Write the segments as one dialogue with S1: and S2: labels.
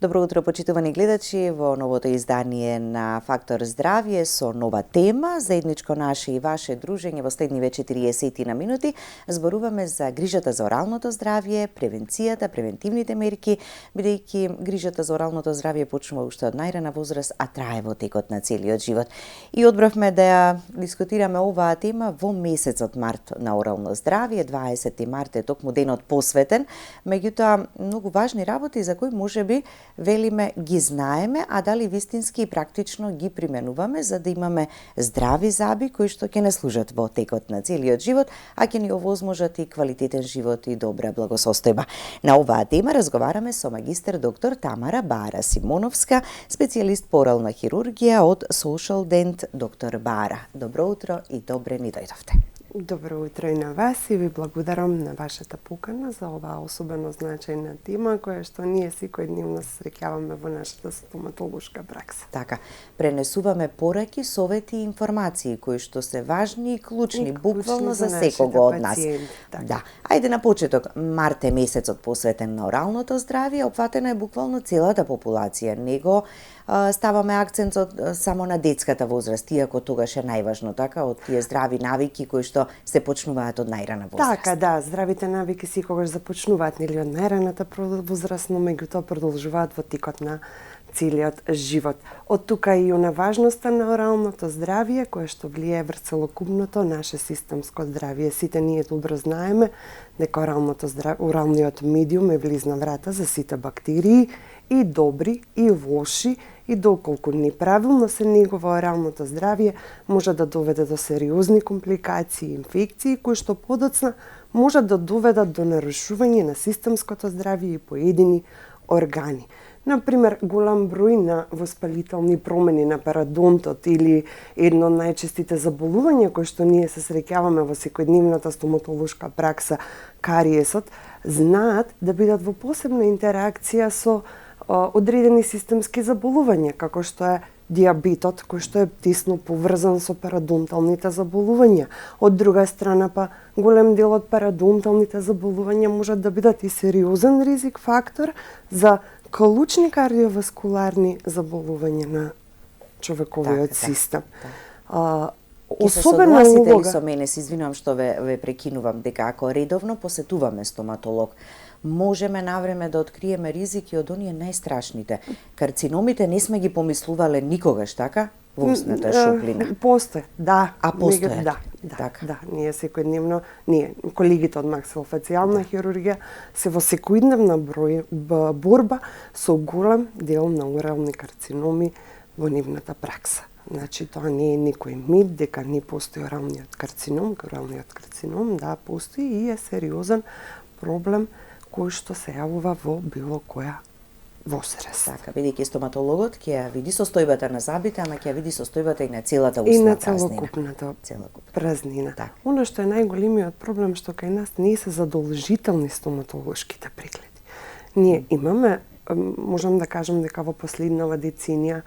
S1: Добро утро, почитувани гледачи, во новото издание на Фактор здравје со нова тема, заедничко наше и ваше дружење во следниве 40 на минути. Зборуваме за грижата за оралното здравје, превенцијата, превентивните мерки, бидејќи грижата за оралното здравје почнува уште од најрана возраст, а трае во текот на целиот живот. И одбравме да ја дискутираме оваа тема во месецот март на орално здравје. 20 март е токму денот посветен, меѓутоа многу важни работи за кои можеби велиме ги знаеме, а дали вистински и практично ги применуваме за да имаме здрави заби кои што ќе не служат во текот на целиот живот, а ќе ни овозможат и квалитетен живот и добра благосостојба. На оваа тема разговараме со магистер доктор Тамара Бара Симоновска, специјалист по орална хирургија од Social Dent Доктор Бара. Добро утро и добре ни дојдовте.
S2: Добро утро и на вас и ви благодарам на вашата покана за оваа особено значајна тема која што ние секојдневно се среќаваме во нашата стоматолошка пракса.
S1: Така, пренесуваме пораки, совети и информации кои што се важни и клучни буквално за секого од нас.
S2: Така.
S1: Да. Ајде на почеток, март е месецот посветен на оралното здравје, опфатена е буквално целата популација. Него ставаме акцент само на детската возраст, иако тогаш е најважно, така, од тие здрави навики кои што се почнуваат од најрана возраст.
S2: Така, да, здравите навики секогаш започнуваат нели од најраната возраст, но меѓутоа продолжуваат во текот на целиот живот. Од тука и она важноста на оралното здравје, кое што влијае врз целокупното наше системско здравје. Сите ние добро знаеме дека оралниот медиум е влизна врата за сите бактерии, и добри, и лоши, и доколку неправилно се негува оралното здравје, може да доведе до сериозни компликации и инфекции, кои што подоцна можат да доведат до нарушување на системското здравје и поедини органи. Например, голем број на воспалителни промени на парадонтот или едно од најчестите заболувања кои што ние се среќаваме во секојдневната стоматолошка пракса, кариесот, знаат да бидат во посебна интеракција со одредени системски заболувања, како што е диабетот, кој што е тесно поврзан со парадонталните заболувања. Од друга страна, па голем дел од парадонталните заболувања можат да бидат и сериозен ризик фактор за клучни кардиоваскуларни заболувања на човековиот систем.
S1: Особено улога со мене, се извинувам што ве прекинувам, дека ако редовно посетуваме стоматолог, можеме навреме да откриеме ризики од оние најстрашните. Карциномите не сме ги помислувале никогаш, така? Во устната шуплина.
S2: Постои, да.
S1: А постои.
S2: Да,
S1: така.
S2: Да, ние секојдневно, колегите од максилофацијална хирургија се во секојдневна борба со голем дел на орални карциноми во нивната пракса. Значи, тоа не е некој мит дека не постои оралниот карцином. Оралниот карцином, да, постои и е сериозен проблем кој што се јавува во било која возраст.
S1: Така, бидејќи стоматологот ќе ја види состојбата на забите, ама ќе ја види состојбата и на целата устна
S2: празнина. И на
S1: целокупната
S2: празнина.
S1: Так.
S2: Оно што е најголемиот проблем што кај нас не се задолжителни стоматолошките прегледи. Ние имаме, можам да кажам дека во последнава деценија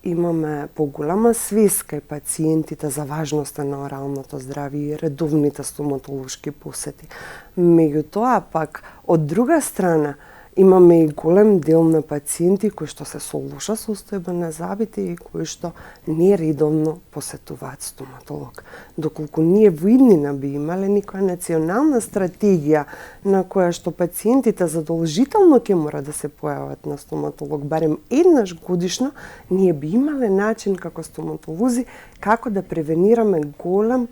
S2: имаме поголема свест кај пациентите за важноста на оралното здравје и редовните стоматолошки посети. Меѓутоа, пак, од друга страна, имаме и голем дел на пациенти кои што се со лоша состојба на забите и кои што нередовно посетуваат стоматолог. Доколку ние во иднина би имале некоја национална стратегија на која што пациентите задолжително ќе мора да се појават на стоматолог барем еднаш годишно, ние би имале начин како стоматолози како да превенираме голем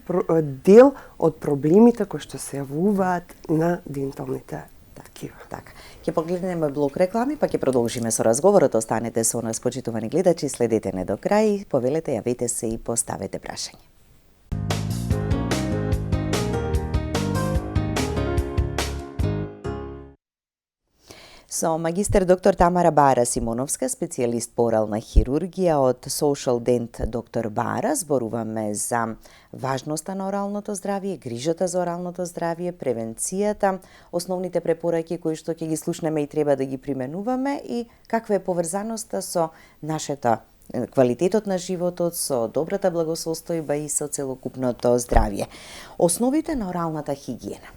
S2: дел од проблемите кои што се јавуваат на денталните ткива.
S1: Така. Ќе погледнеме блок реклами, па ќе продолжиме со разговорот. Останете со нас, почитувани гледачи, следете не до крај, повелете, јавете се и поставете прашање. Со магистер доктор Тамара Бара Симоновска, специјалист по орална хирургија од Social Dent Доктор Бара, зборуваме за важноста на оралното здравје, грижата за оралното здравје, превенцијата, основните препораки кои што ќе ги слушнеме и треба да ги применуваме и каква е поврзаноста со нашата квалитетот на животот, со добрата благосостојба и со целокупното здравје. Основите на оралната хигиена.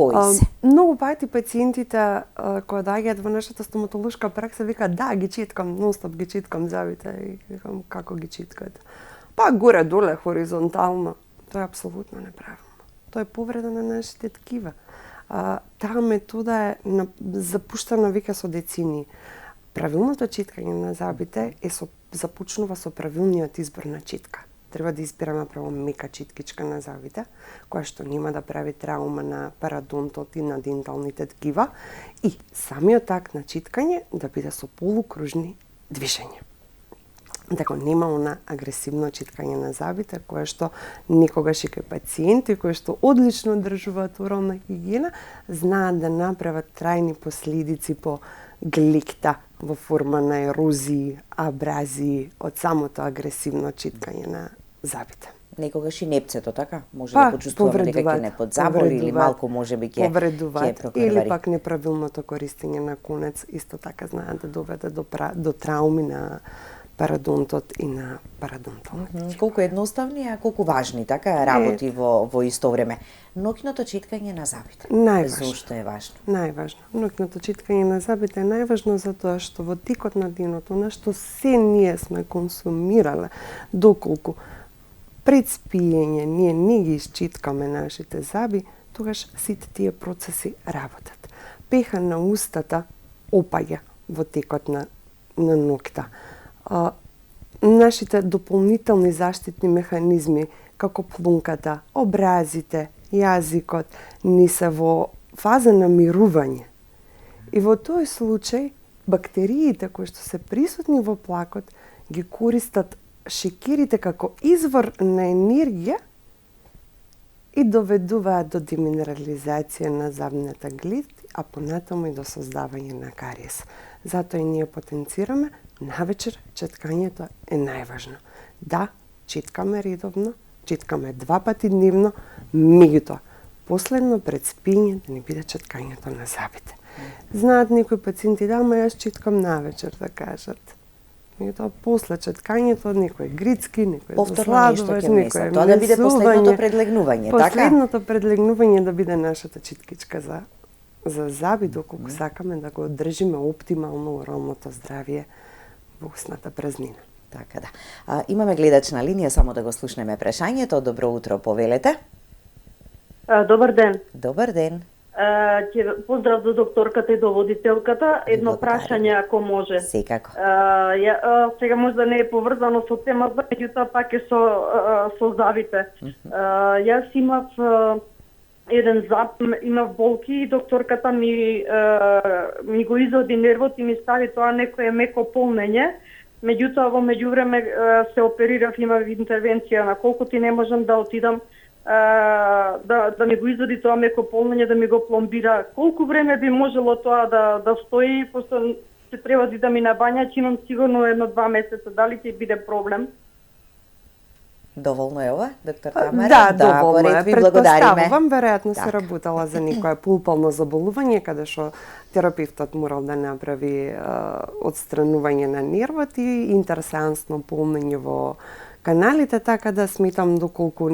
S1: Кои се?
S2: Многу пати пациентите кои доаѓаат во нашата стоматолошка пракса викаат да, ги читкам, нонстоп ги читкам зъбите и викам како ги читкате. Па горе доле хоризонтално, тоа е апсолутно неправилно. Тоа е повреда на нашите ткива. Таа метода е запуштана веќе со децини. Правилното читкање на зъбите започнува со правилниот избор на читка. Треба да избираме право мека читкичка на зъбите, која што нема да прави траума на парадонтот и на денталните ткива, и самиот акт на читкање да биде со полукружни движења. Така нема она агресивно читкање на зъбите, кое што никогаш и кај пациенти кои што одлично одржуваат орална хигиена, знаат да направат трајни последици по гликта во форма на ерозии, абразии од самото агресивно читкање на зъбите.
S1: Некогаш и непцето, така? Може да почувствуваме дека ќе не подзаболи или малку можеби ќе
S2: повредуваат, или пак неправилното користење на конец исто така знаат да доведе до трауми на парадонтот и на парадонталните.
S1: Колку едноставни, а колку важни, така работи во исто време. Ноќното читкање на зъбите.
S2: Најважно.
S1: Зошто е важно?
S2: Најважно. Ноќното читкање на зъбите е најважно затоа што во текот на денот, она што се ние сме консумирале, доколку пред спиење ние не ги исчиткаме нашите зъби, тогаш сите тие процеси работат. Пеха на устата опаѓа во текот на ноќта. Нашите дополнителни заштитни механизми, како плунката, образите, јазикот, ни се во фаза на мирување. И во тој случај, бактериите кои што се присутни во плакот ги користат шекерите како извор на енергија и доведуваат до деминерализација на зъбната глит, а понатаму и до создавање на кариес. Затоа и ние потенцираме навечер читкањето е најважно. Да, читкаме редовно, читкаме 2 пати дневно, меѓутоа последно пред спиење да не биде читкањето на зъбите. Знаат некои пациенти да, ама јас читкам навечер, да кажат. Меѓутоа после читкањето некој грицки, некој засладувач, некој
S1: тоа да биде последното предлегнување, така?
S2: Последното предлегнување да биде нашата читкичка за зъби, доколку сакаме да го одржиме оптимално оралното здравје во устната празнина.
S1: Така да. Имаме гледач на линија, само да го слушнеме прашањето. Добро утро, повелете.
S3: Добар ден.
S1: Добар ден.
S3: Поздрав до докторката и до водителката. Едно прашање, ако може.
S1: Секако.
S3: Сега може да не е поврзано со темата, меѓутоа пак е со зъбите. Јас имав еден зъб, имав болки и докторката ми го изоди нервот и ми стави тоа некое меко полнење. Меѓутоа во меѓувреме се оперирав, имав интервенција на колку ти не можам да отидам да ми го изоди тоа меко полнење, да ми го пломбира. Колку време би можело тоа да стои, пошто се треба да ми набања, че имам сигурно 1-2 месеца, дали ќе биде проблем?
S1: Доволно е ова, доктор Тамара?
S2: Да, доволно е.
S1: Ви благодариме.
S2: Веројатно се работела за некое пулпално заболување, каде што терапевтот морал да направи отстранување на нервот и интерсеансно полнење во каналите, така да сметам доколку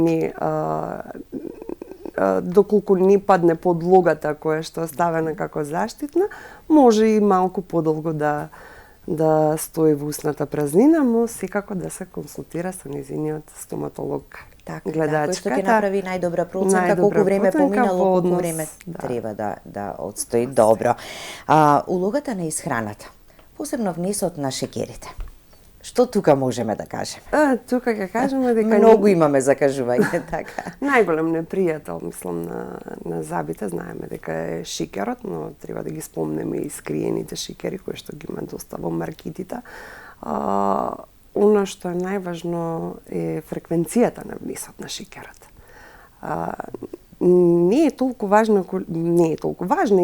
S2: не падне подлогата која што е ставена како заштитна, може и малку подолго да стои во устната празнина, но секако да се консултира со незиниот стоматолог.
S1: Така,
S2: гледачката,
S1: кој што ќе направи најдобра проценка, колку време поминало, колку време треба да одстои. Добро. Улогата на исхраната, посебно внесот на шекерите. Што тука можеме да кажеме?
S2: Тука ќе кажеме дека
S1: многу имаме закажување, така.
S2: Најголем непријател, мислам, на зъбите, знаеме дека е шикерот, но треба да ги спомнеме и скриените шикери кои што ги има доста во маркетите. Оно што е најважно е фреквенцијата на внесот на шикерот. Не е толку важна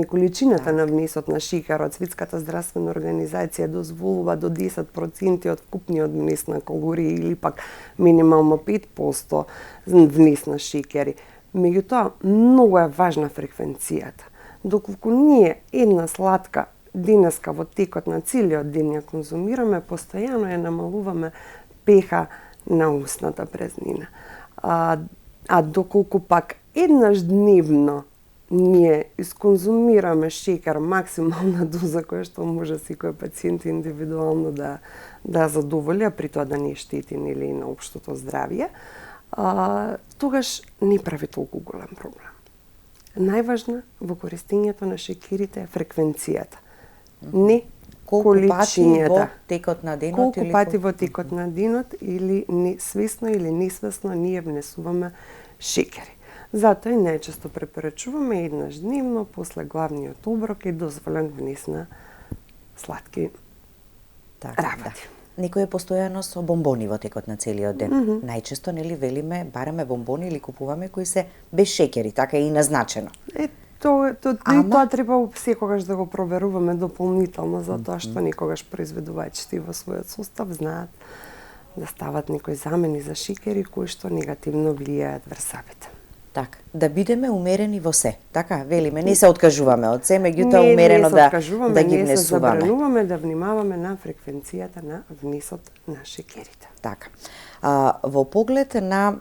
S2: и количината на внесот на шикерот. Светската здравствена организација дозволува до 10% од вкупниот внес на калории или пак минимално 5% внес на шикери. Меѓутоа, многу е важна фреквенцијата. Доколку ние една сладка денеска во текот на целиот ден ја конзумираме, постојано ја намалуваме пеха на устната празнина. А доколку пак еднаш дневно ние исконзумираме шеќер максимална доза која што може секој пациент индивидуално да задоволи, а при тоа да не штети нели на општото здравје, тогаш не прави толку голем проблем. Најважна во користењето на шеќерите е фреквенцијата. Не
S1: Колку пати во
S2: количињата.
S1: текот на денот
S2: Колку
S1: или
S2: пати во текот на денот или свесно или несвесно ние внесуваме шеќери. Затоа и најчесто препорачуваме еднаш дневно после главниот оброк е дозволен внес на сладки работи.
S1: Некој е постојано со бомбони во текот на целиот ден. Најчесто нели велиме бараме бомбони или купуваме кои се без шеќери, така е и назначено.
S2: Тоа треба секогаш да го проверуваме дополнително, затоа што некогаш произведувачите во својот сустав знаат да стават некои замени за шеќери кои што негативно влијаат врз сабите.
S1: Така, да бидеме умерени во се. Така, велиме, не се откажуваме од се, меѓутоа умерено да ги внесуваме.
S2: Не се забрануваме да внимаваме на фреквенцијата на внесот на шеќерите.
S1: Така. Во поглед на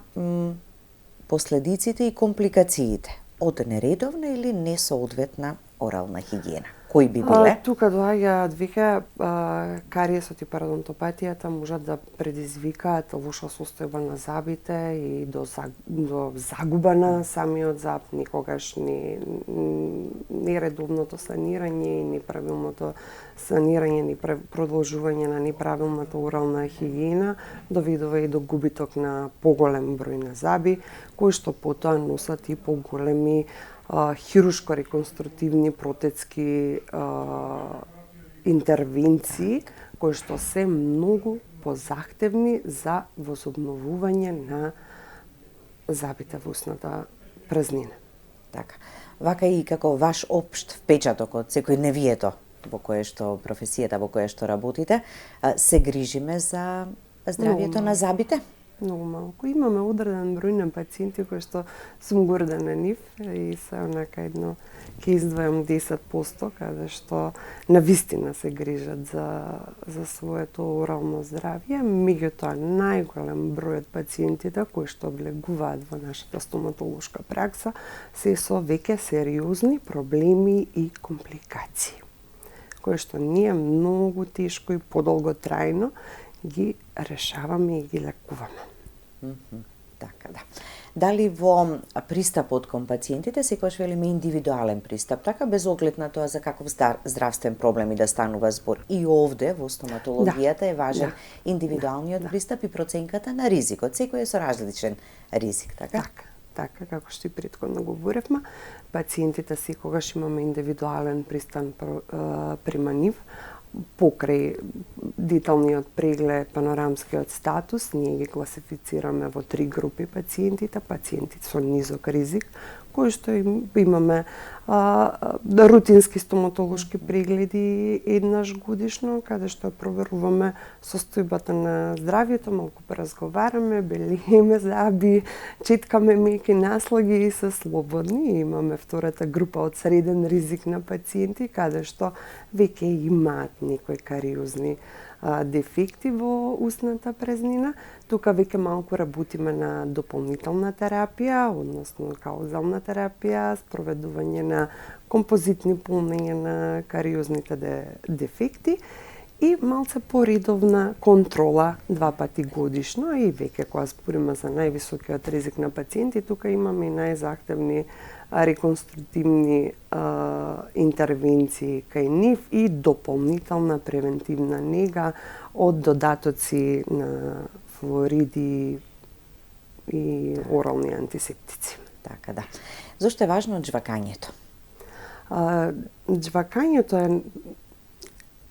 S1: последиците и компликациите од нередовна или несоодветна орална хигиена, кои би биле?
S2: Тука доаѓаат веќе кариесот и пародонтопатијата можат да предизвикаат лоша состојба на забите и до загуба на самиот заб, никогаш нередовното санирање и неправилното санирање и продолжување на неправилната орална хигиена доведува и до губиток на поголем број на заби, кои што потоа носат и поголеми хирушко-реконструктивни протетски интервенции, кои што се многу позахтевни за возобновување на забите во устната празнина.
S1: Така. Вака и како ваш општ впечаток од секојдневието во кое што професијата во која што работите, се грижиме за здравјето на забите?
S2: Многу малку. Имаме одреден број на пациенти кои што сум горда на нив и се онака едно ќе издвојам 10% каде што навистина се грижат за своето орално здравје, меѓутоа најголем број од пациентите кои што влегуваат во нашата стоматолошка пракса се со веќе сериозни проблеми и компликации, кои што ние многу тешко и подолготрајно ги решаваме и ги лекуваме.
S1: Така, да. Дали во пристапот кон пациентите секогаш велиме индивидуален пристап, така без оглед на тоа за каков здравствен проблем и да станува збор. И овде во стоматологијата е важен индивидуалниот пристап и проценката на ризикот. Секој е со различен ризик, така?
S2: Така, како што и претходно говоревме, пациентите секогаш имаме индивидуален пристап према нив, покрај деталниот преглед, панорамскиот статус, ние ги класифицираме во 3 групи пациентите, пациенти со низок ризик, кои што имаме рутински стоматолошки прегледи еднаш годишно, каде што проверуваме состојбата на здравјето, малку поразговараме, белиеме заби, четкаме меки наслаги и се слободни. Имаме втората група од среден ризик на пациенти, каде што веќе имаат некои кариозни дефекти во устната празнина. Тука веќе малку работиме на дополнителна терапија, односно каузална терапија, спроведување на композитни полнење на кариозните дефекти и малце поредовна контрола 2 пати годишно и веќе кога збориме за највисокиот ризик на пациенти, тука имаме и најзахтевни реконструктивни интервенции кај нив и дополнителна превентивна нега од додатоци на флуориди и орални антисептици.
S1: Така, да. Зошто е важно жвакањето?
S2: Жвакањето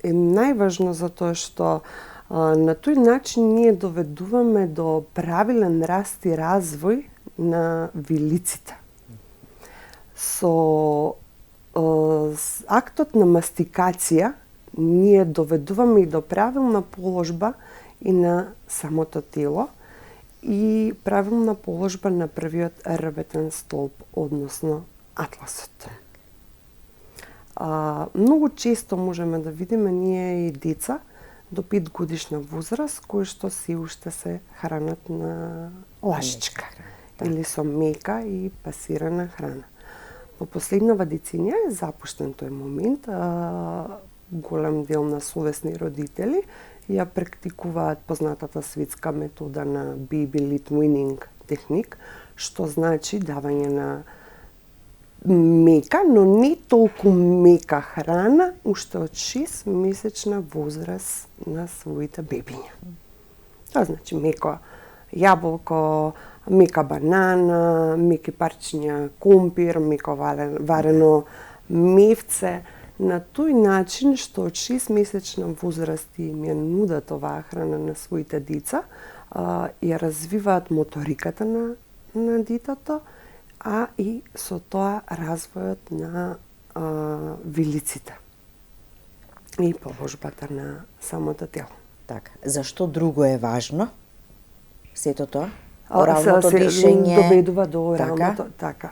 S2: е најважно затоа што на тој начин ние доведуваме до правилен раст и развој на вилиците. Со актот на мастикација ние доведуваме и до правилна положба и на самото тело и правилна положба на првиот ребетен столб, односно атласот. Многу често можеме да видиме ние и деца до 5 годишна возраст кои што се уште се хранат на лашичка или со мека и пасирана храна. По последнава деценија е запуштен тој момент. Голем дел на совесни родители ја практикуваат познатата светска метода на baby led weaning техник, што значи давање на мека, но не толку мека храна уште од 6-месечна возраст на своите бебиња. Тоа значи меко јаболко, мека банана, меки парчиња компир, меко варено мевце, на тој начин што од 6-месечна возраст им ја нудат оваа храна на своите деца, ја развиваат моториката на детето, а и со тоа развојот на вилиците и положбата на самото тело.
S1: Така, зашто друго е важно? Сето тоа? Оралното дишење
S2: доведува до оралното, така,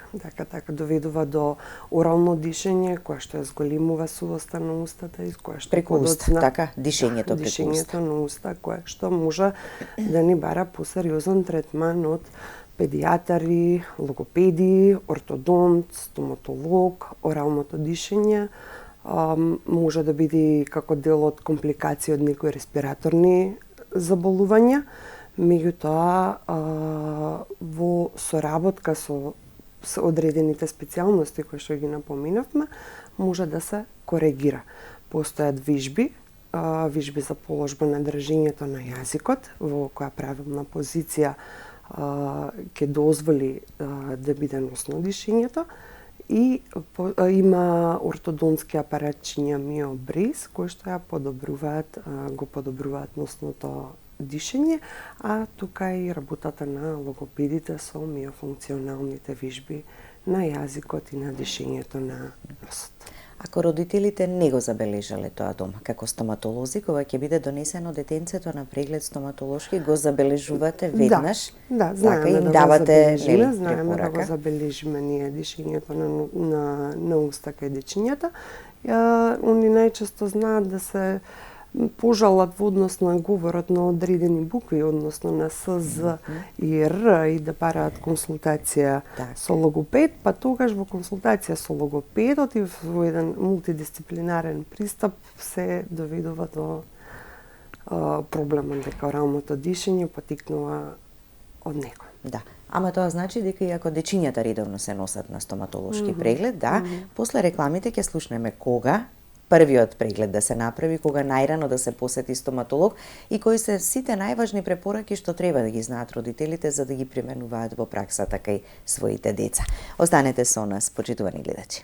S2: доведува до орално дишење кое што ја зголемува сувоста на устата и кое што
S1: преку уста, така, дишењето преку уста.
S2: Дишењето на уста кое што може да ни бара посериозен третман од педијатари, логопеди, ортодонт, стоматолог. Оралното дишење може да биде како дел од компликации од некои респираторни заболувања. Меѓутоа, во соработка со одредените специјалности кои што ги напоменавме, може да се коригира. Постојат вежби за положба на држењето на јазикот, во која правилна позиција ќе дозволи да биде носно дишењето, и има ортодонтски апаратчиња миобриз кои што ја го подобруваат носното дишење, а тука и работата на логопедите со миофункционалните вежби на јазикот и на дишењето на носот.
S1: Ако родителите не го забележале тоа дома, како стоматолози, кога ќе биде донесено детенцето на преглед стоматолошки, го забележувате веднаш?
S2: Да,
S1: така, им давате
S2: знаеме да го забележиме ние дишењето на уста кај дечињата. Они најчесто знаат да се пожалат во однос на говорот на одредени букви, односно на С, З и Р, и да бараат консултација со логопед, па тогаш во консултација со логопедот и во еден мултидисциплинарен пристап се доведува до проблемот дека оралното дишење потикнува од него.
S1: Да. Ама тоа значи дека и ако дечињата редовно се носат на стоматолошки преглед, после рекламите ќе слушнеме кога првиот преглед да се направи, кога најрано да се посети стоматолог и кои се сите најважни препораки што треба да ги знаат родителите за да ги применуваат во праксата кај своите деца. Останете со нас, почитувани гледачи.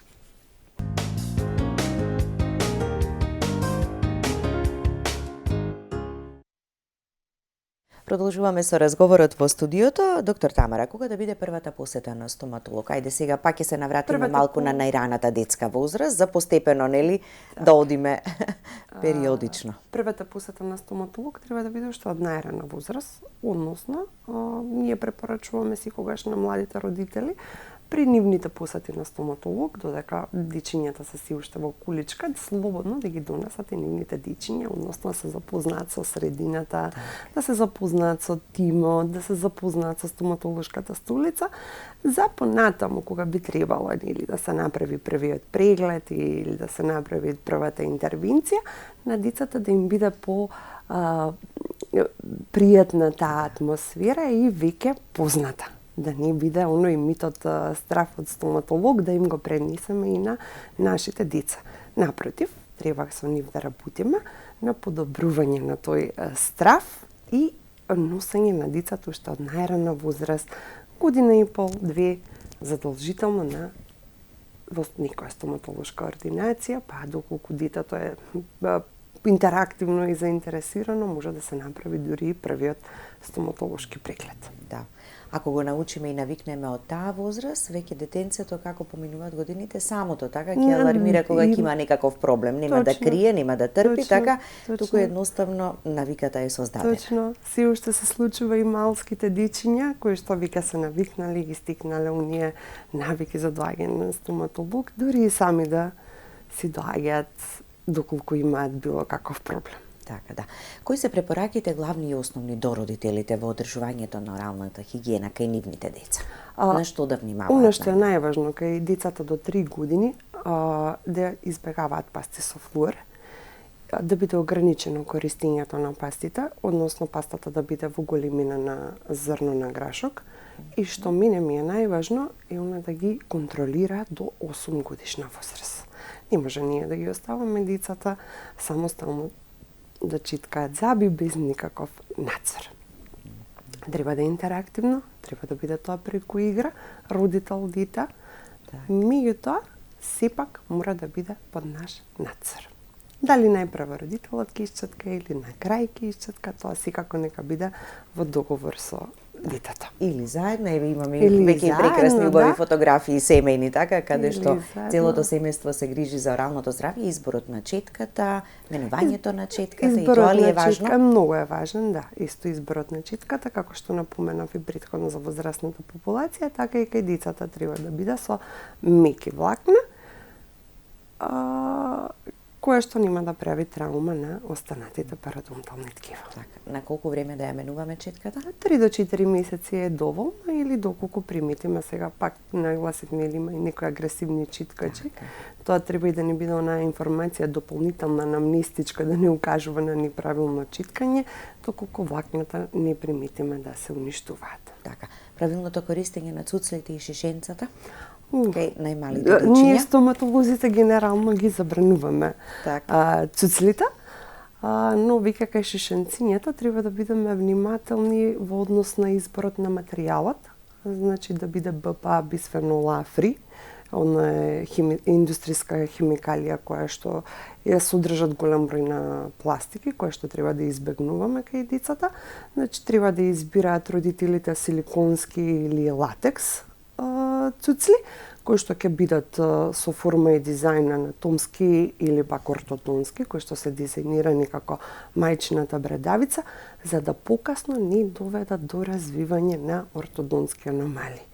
S1: Продолжуваме со разговорот во студиото. Доктор Тамара, кога да биде првата посета на стоматолог? Ајде сега пак ќе се навратиме малку на најраната детска возраст, за постепено, нели, да одиме периодично.
S2: Првата посета на стоматолог треба да биде уште од најрана возраст, односно, ние препорачуваме секогаш на младите родители при нивните посети на стоматолог, додека дечињата се си уште во куличка, слободно да ги донесат и нивните дечиња, односно да се запознаат со средината, да се запознаат со тимот, да се запознаат со стоматолошката столица, за понатаму кога би требало или да се направи првиот преглед или да се направи првата интервенција, на децата да им биде по пријатна таа атмосфера и веќе позната. Да не биде оној митот страф од стоматолог да им го пренесеме и на нашите деца. Напротив, треба со нив да работиме на подобрување на тој страф и носење на децата уште од најрана возраст, година и пол, две, задолжително во некоја стоматолошка ординација, па доколку детето е интерактивно и заинтересирано, може да се направи дури и првиот стоматолошки преглед.
S1: Да. Ако го научиме и навикнеме од таа возраст, веќе детенцето како поминуваат годините, самото така ќе алармира кога ќе има некаков проблем, нема да крие, нема да трпи, така, туку едноставно навиката е создадена.
S2: Точно, се уште се случува и малските дечиња кои што вика се навикнале, ги стикнале оние навики за доаѓање на стоматолог, дури и сами да си доаѓаат доколку имаат било каков проблем.
S1: Така, да. Кои се препораките главни и основни до родителите во одржувањето на оралната хигиена кај нивните деца? На што да внимаваат?
S2: Оно што е најважно кај децата до 3 години, да избегаваат пасти со флуор, да биде ограничено користењето на пастите, односно пастата да биде во големина на зрно на грашок, и што мене ми е најважно е она да ги контролира до 8 годишна возраст. Не може ние да ги оставаме децата самостално да читкаат заби без никаков надзор. Треба да е интерактивно, треба да биде тоа преку игра, родител, дете. Меѓутоа, сепак мора да биде под наш надзор. Дали најпрво родителот ќе исчетка или на крај ќе исчетка, тоа секако нека биде во договор со детето.
S1: Или заедно, еве имаме веќе прекрасни убави фотографии семејни, така, каде што целото семејство се грижи за оралното здравје, изборот на четката, менувањето на четката, и тоа ли е важно?
S2: Четка многу е важен, да. Исто изборот на четката, како што напоменав и претходно за возрастната популација, така и кај децата треба да биде со меки влакна, кое што нема да прави траума на останатите парадонтални ткива.
S1: Така, на колку време да ја менуваме четката?
S2: 3 до 4 месеци е доволно, или доколку приметиме. Сега пак нагласивме или има и некои агресивни читкачи. Тоа треба и да не биде онаа информација дополнителна анамнестичка, да не укажува на неправилно читкање, доколку влакната не приметиме да се уништуваат.
S1: Така, правилното користење на цуцлите и шишенцата? Кај најмалите дечиња?
S2: Ние стоматолозите генерално ги забрануваме цуцлите, но вика кај шишенцињата треба да бидеме внимателни во однос на изборот на материјалот, значи да биде БПА бисфенол А фри, она е индустријска химикалија која што ја содржат голем број на пластики, која што треба да избегнуваме кај децата. Значи треба да избираат родителите силиконски или латекс цуцли, кои што ќе бидат со форма и дизајн анатомски или пак ортодонски, кои што се дизајнирани како мајчината брадавица, за да покасно не доведат до развивање на ортодонски аномалии.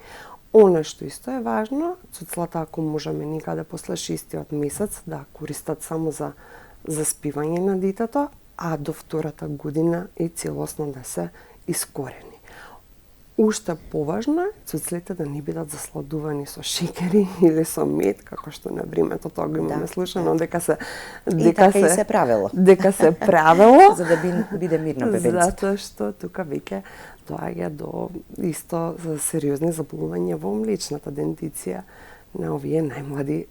S2: Она што исто е важно, цуцлата ако можеме никаде после 6-тиот месец да користат само за заспивање на детето, а до 2-та година и целосно да се искорени. Уште поважно е цуцлите да не бидат засладувани со шекери или со мед, како што на времето тоа го имаме слушано, дека се
S1: се правело.
S2: Дека се правело
S1: за да биде мирно бебенцето.
S2: Затоа што тука веќе доаѓа до исто за сериозни заболувања во млечната дентиција на овие најмлади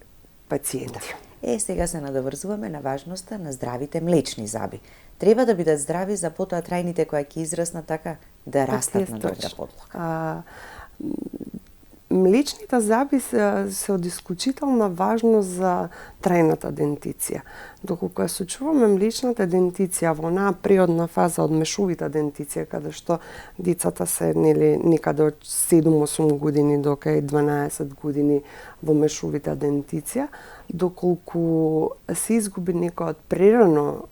S2: пациенти.
S1: Сега се надоврзуваме на важноста на здравите млечни заби. Треба да бидат здрави за потоа трајните кои ќе израснат така да растат на добра подлога.
S2: Млечните заби се од исклучителна важност за трајната дентиција. Доколку ја сочуваме млечната дентиција во онаа преодна фаза од мешовита дентиција, каде што децата се некаде од 7-8 години до кај 12 години во мешовита дентиција, доколку се изгуби некој прерано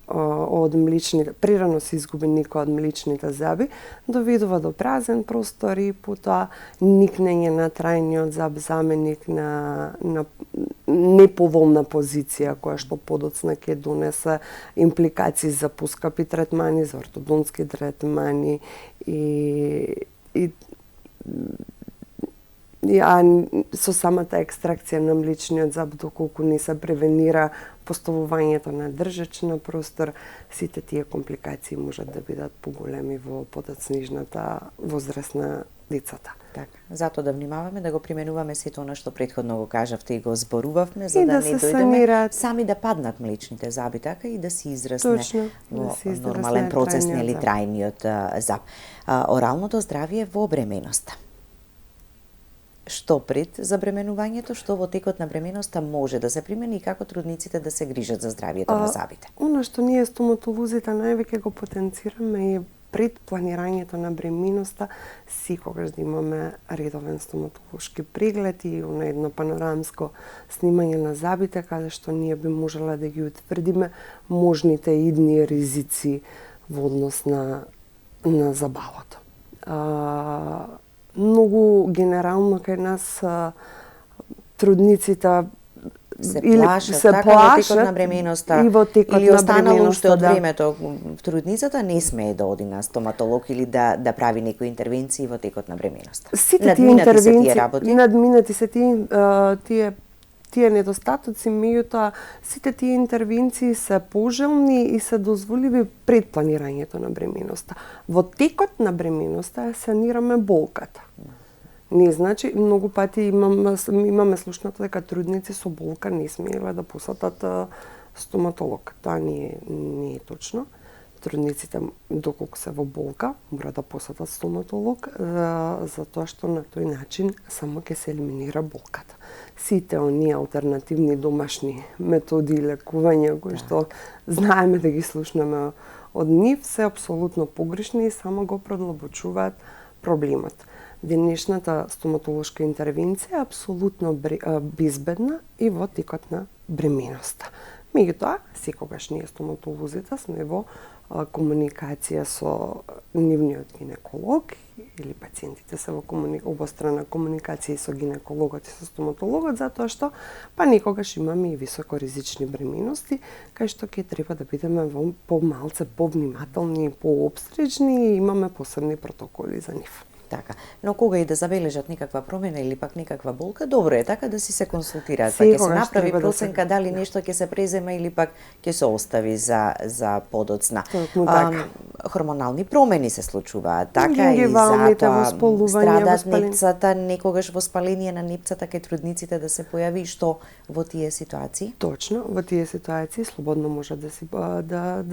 S2: се изгуби некој од млечните заби, доведува до празен простор и потоа никнење на трајниот заб заменик на неповолна позиција која што подоцна ќе донесе импликации за поскапи третмани, за ортодонски третмани а со самата екстракција на млечниот заб, доколку не се превенира поставувањето на држач на простор, сите тие компликации можат да бидат поголеми во подоцнижната возраст на децата.
S1: Така, затоа да внимаваме да го применуваме сето она што претходно го кажавте и го зборувавме, за да не дојдеме сами да паднат млечните заби, така и да се израсне во нормален процес, нели трајниот заб. Оралното здравје во бременоста. Што пред забременувањето, што во текот на бременоста може да се примени и како трудниците да се грижат за здравјето на забите?
S2: Оно што ние стоматолозите највеќе го потенцираме е пред планирањето на бременоста секогаш да имаме редовен стоматолошки преглед и едно панорамско снимање на забите, каде што ние би можеле да ги утврдиме можните идни ризици во однос на забалото. Многу генерално кај нас трудниците
S1: се
S2: или
S1: плашат,
S2: се
S1: така во текот
S2: плашат
S1: на бременоста
S2: и во текот
S1: или
S2: на
S1: останало уште
S2: бременоста,
S1: од
S2: да.
S1: времето трудницата не смее да оди на стоматолог или да прави некои интервенции во текот на бременоста.
S2: Сите тие
S1: Надминати се
S2: интервенции,
S1: тие работи.
S2: надминати се тие недостатоци, меѓутоа сите тие интервенции се пожелни и се дозволиви пред планирањето на бременоста. Во текот на бременоста ја санираме болката. Не значи, многу пати имаме слушнато дека трудници со болка не смееле да посетат стоматолог. Тоа не е точно. Трудниците, доколку се во болка, мора да посетат стоматолог, затоа што на тој начин само ќе се елиминира болката. Сите оние алтернативни домашни методи лекување кои што знаеме да ги слушнаме од нив се апсолутно погрешни и само го продлабочуваат проблемот. Денешната стоматолошка интервенција е апсолутно безбедна и во текот на бременоста. Меѓутоа, секогаш ние стоматолозите сме во комуникација со нивниот гинеколог или пациентите се во обострана комуникација со гинекологот и со стоматологот, затоа што некогаш имаме и високоризични бременности, кај што ќе треба да бидеме помалце повнимателни и поопстрежни и имаме посебни протоколи за нив.
S1: Така. Но кога и да забележат некаква промена или пак некаква болка, добро е така да си се консултираат, па ќе се направи проценка дали нешто ќе се презема или пак ќе се остави за подоцна. Хормонални промени се случуваат, така и затоа страдат непцата, некогаш воспаление на непцата кај трудниците да се појави, што во тие ситуации?
S2: Точно, во тие ситуации слободно може да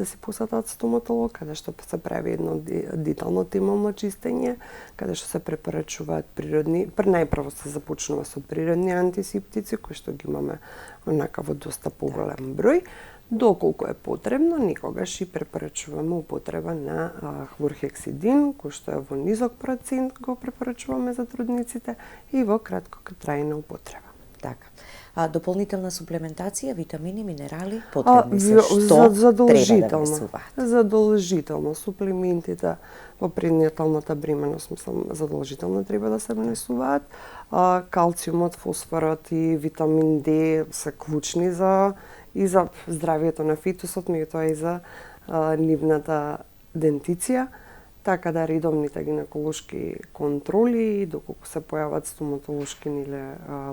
S2: си посетат стоматолог, каде што се прави едно детално темелно чистење, каде што се препорачуваат природни, најпрво се започнува со природни антисептици, кои што ги имаме онака во доста поголем број. Доколку е потребно, никогаш и препорачуваме употреба на хлорхексидин, кој што е во низок процент, го препорачуваме за трудниците и во краткотрајна употреба.
S1: Така. Дополнителна суплементација, витамини, минерали, потребни се што треба да внесуваат?
S2: Задолжително. Суплементите во пренаталната бременост, задолжително треба да се внесуваат. Калциумот, фосфорот и витамин Д се клучни за здравието на фитусот, меѓутоа и за нивната дентиција. Така да редовните гинеколошки контроли, доколку се појават стоматолошки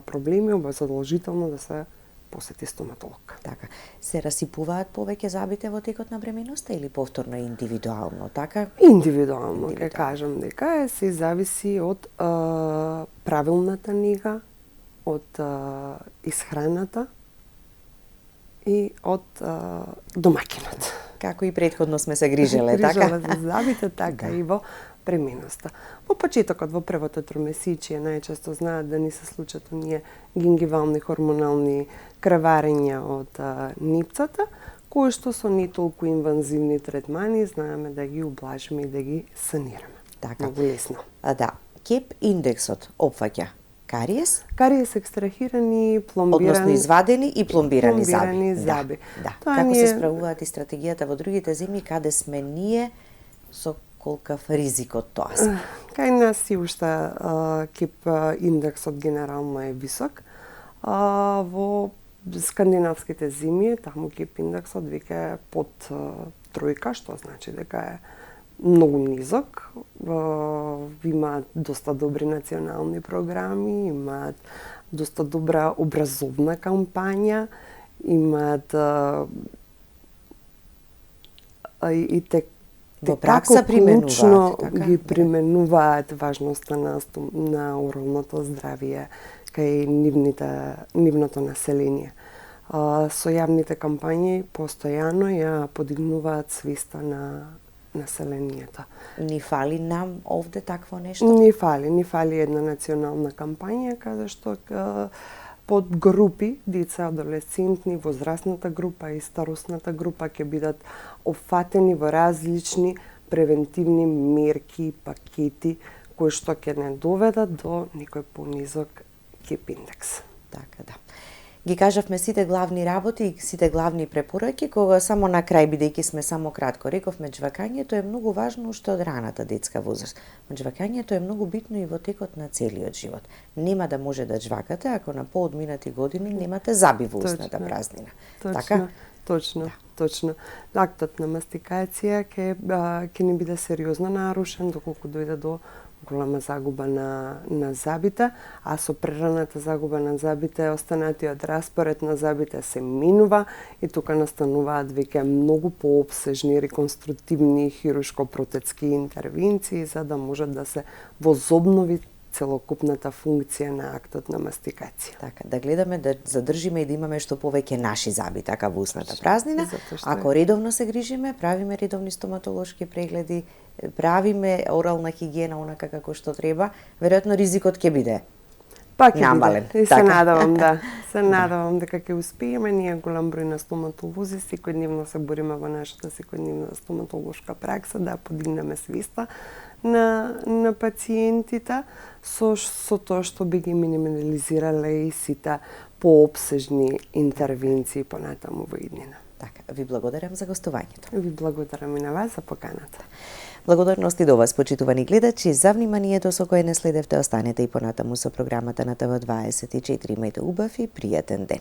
S2: проблеми, задолжително да се посети стоматолог.
S1: Така. Се расипуваат повеќе забите во текот на бременоста или повторно индивидуално, така?
S2: Индивидуално, ќе кажам дека се зависи од правилната нега, од исхраната и од домаќинот.
S1: Како и претходно сме се грижеле, така?
S2: Грижеле за забите, така и во бременоста. Во почетокот, во првото тромесечие, најчесто знаат да ни се случат оние гингивални хормонални креварења од нипцата, кои што со не толку инвазивни третмани знаеме да ги ублажиме и да ги санираме.
S1: Така.
S2: Многу лесно.
S1: Да. КЕП индексот опфаќа кариес?
S2: Кариес екстрахирани, пломбирани,
S1: односно извадени и пломбирани
S2: заби.
S1: Да. Како се справуваат и стратегијата во другите земји каде сме ние со колкав ризик од тоа?
S2: Кај нас и уште КЕП индексот генерално е висок. Во скандинавските земји таму КЕП индексот веќе под тројка, што значи дека е многу низок. Имаат доста добри национални програми, имаат доста добра образовна кампања, имаат и
S1: во пракса применуваат,
S2: така? Ги применуваат важноста на оралното здравје кај нивното население. Со јавните кампањи постојано ја подигнуваат свеста на населението.
S1: Ни фали нам овде такво нешто?
S2: Ни фали една национална кампања каде што под групи, деца, адолесцентни, возрастната група и старосната група ќе бидат опфатени во различни превентивни мерки и пакети кои што ќе не доведат до некој понизок КЕП индекс.
S1: Така да. Ги кажавме сите главни работи и сите главни препораки, кога само на крај, бидејќи сме само кратко, рековме џвакањето е многу важно уште од раната детска возраст. Џвакањето е многу битно и во текот на целиот живот. Нема да може да џвакате ако на поодминати години немате заби во устната празнина. Така?
S2: Точно. Актот на мастикација ќе ни биде сериозно нарушен доколку дојде до голема загуба на забите, а со прераната загуба на забите, останатиот распоред на забите се минува и тука настануваат веќе многу поопсежни реконструктивни хирушко-протецки интервенции за да може да се возобнови целокупната функција на актот на мастикација.
S1: Така, да гледаме да задржиме и да имаме што повеќе наши заби така во устната празнина. Ако редовно се грижиме, правиме редовни стоматолошки прегледи, правиме орална хигиена онака како што треба, веројатно ризикот ќе биде
S2: Пак
S1: намален.
S2: И се надевам, се надевам дека ќе успееме. Ние голем број на стоматолози секојдневно се бориме во нашата секојдневна стоматолошка пракса да подигнеме свеста на пациентите со тоа што би ги минимализирале и сите поопсежни интервенции понатаму во иднина.
S1: Така, ви благодарам за гостувањето.
S2: Ви благодарам и на вас за поканата.
S1: Благодарности до вас, почитувани гледачи, за вниманието со кое не следевте. Останете и понатаму со програмата на ТВ24. Имајте убав и пријатен ден.